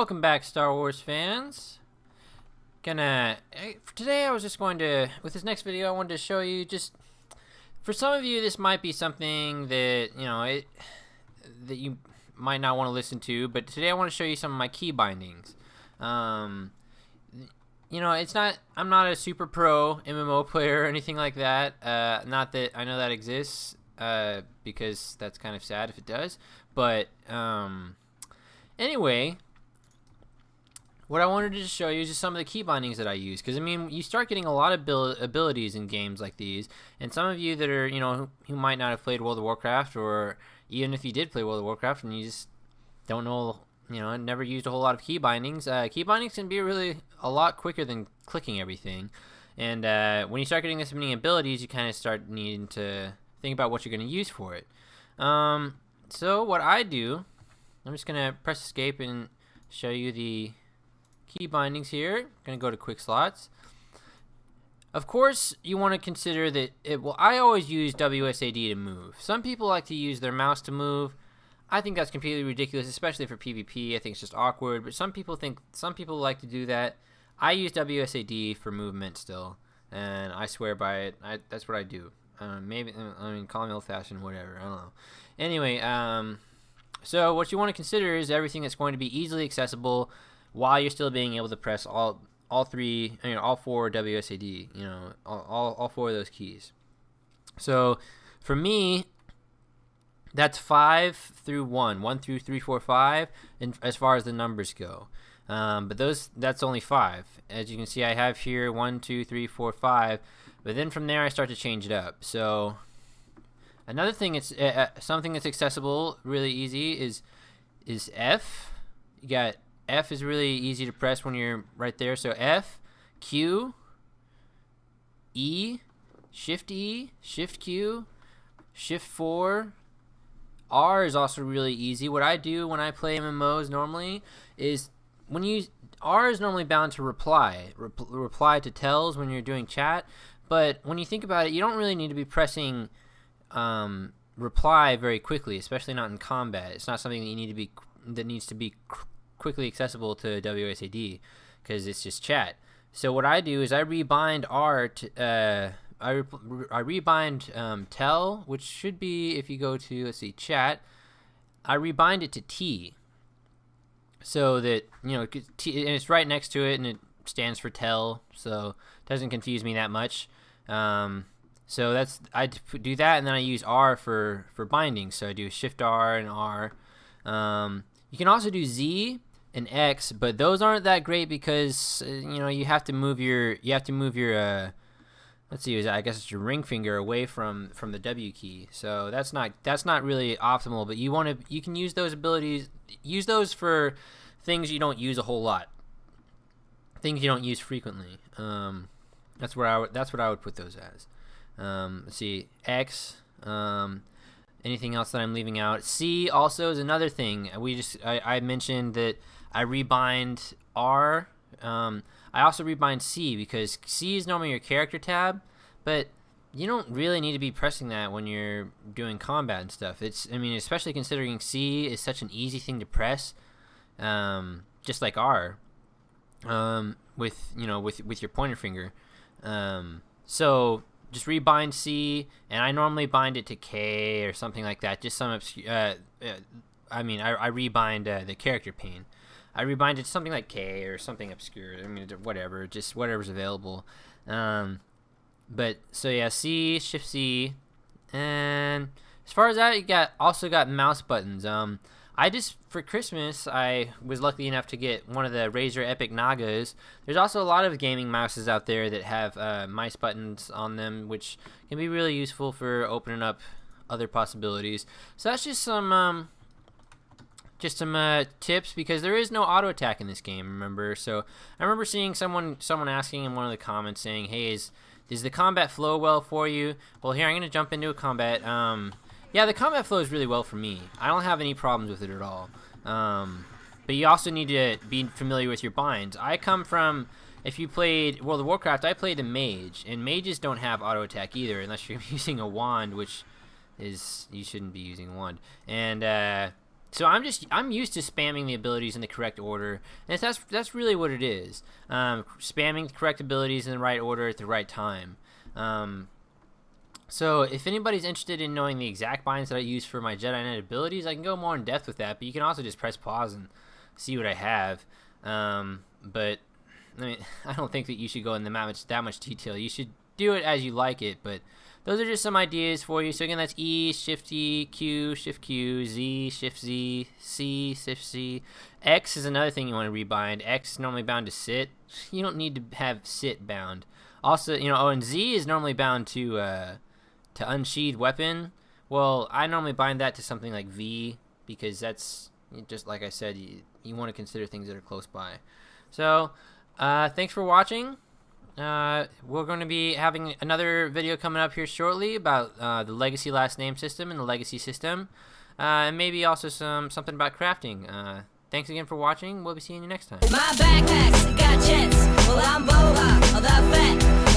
Welcome back, Star Wars fans. Today I was just going to, with this next video, I wanted to show you just, for some of you, this might be something that, that you might not want to listen to, but today I want to show you some of my key bindings. I'm not a super pro MMO player or anything like that. Not that I know that exists, because that's kind of sad if it does. But, anyway, what I wanted to just show you is just some of the key bindings that I use, because I mean, you start getting a lot of abilities in games like these, and some of you that are, who might not have played World of Warcraft, or even if you did play World of Warcraft and you just don't know, never used a whole lot of key bindings. Key bindings can be really a lot quicker than clicking everything, and when you start getting this many abilities, you kind of start needing to think about what you're going to use for it. So what I do, I'm just going to press escape and show you the key bindings here. I'm going to go to quick slots. Of course, you want to consider that I always use WSAD to move. Some people like to use their mouse to move. I think that's completely ridiculous, especially for PvP. I think it's just awkward, but some people like to do that. I use WSAD for movement still, and I swear by it. That's what I do. Call me old-fashioned, whatever. I don't know. Anyway, so what you want to consider is everything that's going to be easily accessible while you're still being able to press all four WSAD, all four of those keys. So for me, that's 5 through 1 through 3, 4, 5, and as far as the numbers go. But that's only 5. As you can see, I have here 1, 2, 3, 4, 5. But then from there, I start to change it up. So another thing, it's something that's accessible, really easy, is F. You got F is really easy to press when you're right there. So F, Q, E, Shift Q, Shift 4. R is also really easy. What I do when I play MMOs normally is R is normally bound to reply to tells when you're doing chat. But when you think about it, you don't really need to be pressing reply very quickly, especially not in combat. It's not something that needs to be quickly accessible to WSAD, because it's just chat. So what I do is I rebind R to I rebind tell, which should be, if you go to, let's see, chat, I rebind it to T, so that T, and it's right next to it, and it stands for tell, so it doesn't confuse me that much. So I do that, and then I use R for binding. So I do Shift R and R. You can also do Z and X, but those aren't that great because you have to move your let's see, I guess it's your ring finger away from the W key. So that's not really optimal. But you can use those abilities. Use those for things you don't use a whole lot. Things you don't use frequently. That's what I would put those as. Let's see, X. Anything else that I'm leaving out? C also is another thing. I mentioned that I rebind R. I also rebind C because C is normally your character tab, but you don't really need to be pressing that when you're doing combat and stuff. Especially considering C is such an easy thing to press, just like R, with your pointer finger. So just rebind C, and I normally bind it to K or something like that. Just some I rebind the character pane. I rebind it to something like K or something obscure. Whatever, just whatever's available. But so yeah, C, Shift C, and as far as that, you also got mouse buttons. For Christmas, I was lucky enough to get one of the Razer Epic Nagas. There's also a lot of gaming mouses out there that have mice buttons on them, which can be really useful for opening up other possibilities. So that's just some tips, because there is no auto attack in this game, remember. So I remember seeing someone asking in one of the comments saying, hey, does the combat flow well for you? Well, here, I'm going to jump into a combat. Yeah, the combat flows really well for me. I don't have any problems with it at all. But you also need to be familiar with your binds. I come from, if you played World of Warcraft, I played a mage, and mages don't have auto attack either unless you're using a wand, which is, you shouldn't be using a wand. And So I'm used to spamming the abilities in the correct order, and that's really what it is. Spamming the correct abilities in the right order at the right time. So if anybody's interested in knowing the exact binds that I use for my Jedi Knight abilities, I can go more in depth with that. But you can also just press pause and see what I have. But I mean, I don't think that you should go in that much detail. You should do it as you like it. But those are just some ideas for you. So again, that's E, Shift E, Q, Shift Q, Z, Shift Z, C, Shift C. X is another thing you want to rebind. X is normally bound to sit. You don't need to have sit bound. Also, and Z is normally bound to unsheathed weapon. Well, I normally bind that to something like V, because that's just like I said, you want to consider things that are close by. So, thanks for watching. We're going to be having another video coming up here shortly about the Legacy last name system and the Legacy system, and maybe also something about crafting. Thanks again for watching. We'll be seeing you next time. My backpacks got jets. Well, I'm Boba, the vet.